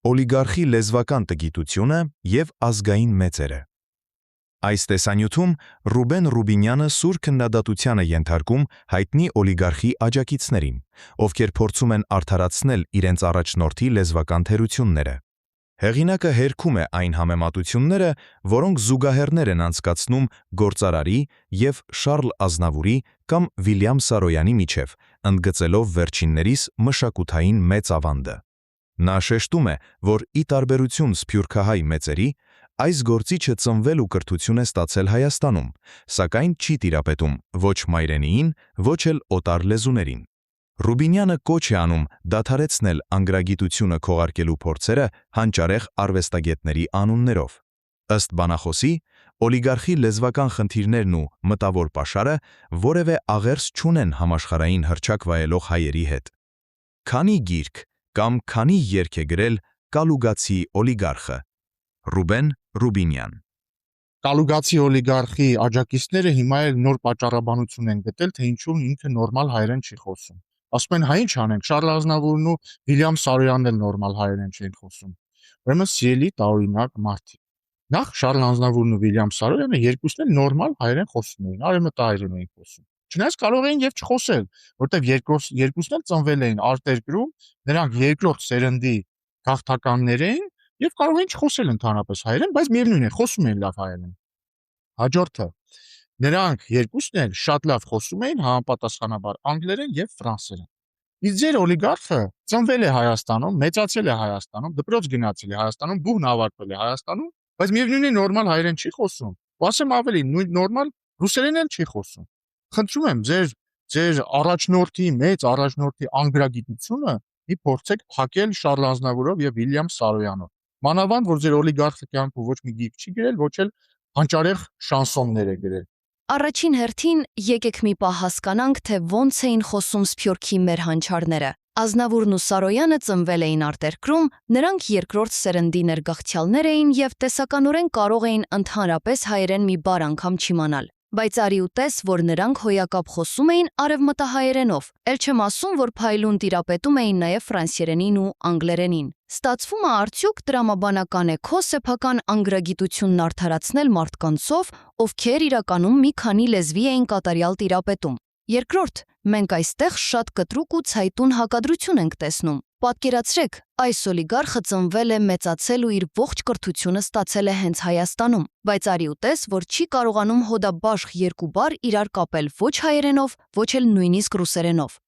Օլիգարխի լեզվական տգիտությունը և ազգային մեծերը։ Այս տեսանյութում Ռուբեն Ռուբինյանը սուր քննադատության է ենթարկում հայտնի օլիգարխի աջակիցներին, ովքեր փորձում են արդարացնել իրենց առաջնորդի լեզվական թերությունները։ Հեղինակը հերքում է այն համեմատությունները, որոնք զուգահեռներ են անցկացնում գործարարի և Շառլ Ազնավուրի կամ Վիլյամ Սարոյանի միջև, ընդգծելով վերջիններիս մշակութային մեծ ավանդը։ Նա շեշտում է, որ ի տարբերություն սփյուռքահայ մեծերի, այս գործիչը ծնվել ու կրթություն է ստացել Հայաստանում, սակայն չի տիրապետում ոչ մայրենիին, ոչ էլ օտար լեզուներին։ Ռուբինյանը կոչ է անում դադարեցնել անգրագիտությունը քողարկելու փորձերը հանճարեղ արվեստագետների անուններով։ Ըստ բանախոսի, օլիգարխի լեզվական խնդիրներն ու մտավոր պաշարը որևէ աղերս չունեն համաշխարհային հռչակ վայելող հայերի հետ։ Քանի գիրք կամ քանի երգ է գրել կալուգացի օլիգարխը։ Ռուբեն Ռուբինյան։ Կալուգացի օլիգարխի աջակիցները հիմա էլ նոր պատճառաբանություն են գտել, թե ինչու ինքը նորմալ հայերեն չի խոսում։ Ասում են, հայ ինչ անենք, Շառլ Ազնավուրն ու Վիլյամ Սարոյանն էլ նորմալ հայերեն չեն խոսում։ Ուրեմն սիրելի տարօրինակ մարդիկ։ Նախ Շառլ Ազնավուրն ու Վիլյամ Սարոյանը երկուսն էլ նորմալ հայերեն խոսում էին, արևմտահայերեն էին խոսում։ Չնայած կարող էին եւ չխոսել, որտեվ երկուսն էլ ծնվել էին արտերկրում, նրանք երկրորդ սերնդի գաղթականներ էին եւ կարող էին չխոսել ընդհանրապես հայերեն, բայց միևնույն է, խոսում էին լավ հայերեն։ Հաջորդը նրանք երկուսն էլ շատ լավ խոսում էին համապատասխանաբար անգլերեն եւ ֆրանսերեն։ Իսկ ձեր օլիգարխը ծնվել է Հայաստանում, մեծացել է Հայաստանում, դպրոց գնացել է Հայաստանում, բուհն ավարտվել է Հայաստանում, բայց միևնույն է նորմալ հայերեն չի խոսում։ Ու ասեմ ավելի, նույն նորմալ ռուսերեն էլ չի խոսում։ Խնդրում եմ, ձեր առաջնորդի մեծ առաջնորդի անգրագիտությունը մի փորձեք փակել Շառլ Ազնավուրով եւ Վիլյամ Սարոյանով։ Մանավանդ որ ձեր օլիգարխը կյանքում ոչ մի գիրք չի գրել, ոչ էլ հանճարեղ շանսոններ է գրել։ Առաջին հերթին եկեք մի պահ հասկանանք, թե ոնց էին խոսում Սփյուռքի մեր հանճարները։ Ազնավուրն ու Սարոյանը ծնվել էին արտերկրում, նրանք երկրորդ սերնդի ներգաղթյալներ էին եւ տեսականորեն կարող էին ընդհանրապես հայերեն մի բառ անգամ չիմանալ։ Բայց արի ու տես, որ նրանք հոյակապ խոսում էին արևմտահայերենով, էլ չեմ ասում, որ փայլուն տիրապետում էին նաև ֆրանսերենին ու անգլերենին։ Ստացվում է արդյոք տրամաբանական է քո սեփական անգրագիտությունն արդարացնել մարդկանցով, ովքեր իրականում մի քանի լեզվի էին կատարյալ տիրապետում։ Երկրորդ, մենք այստեղ շատ կտրուկ ու ցայտուն հակադրություն ենք տեսնում։ Պատկերացրեք, այս օլիգարխը ծնվել է, մեծացել ու իր ողջ կրթությունը ստացել է հենց Հայաստանում, բայց արի ու տես, որ չի կարողանում հոդաբաշխ երկու բառ իրար կապել ոչ հայերենով, ոչ էլ նույնիսկ ռուսերենով։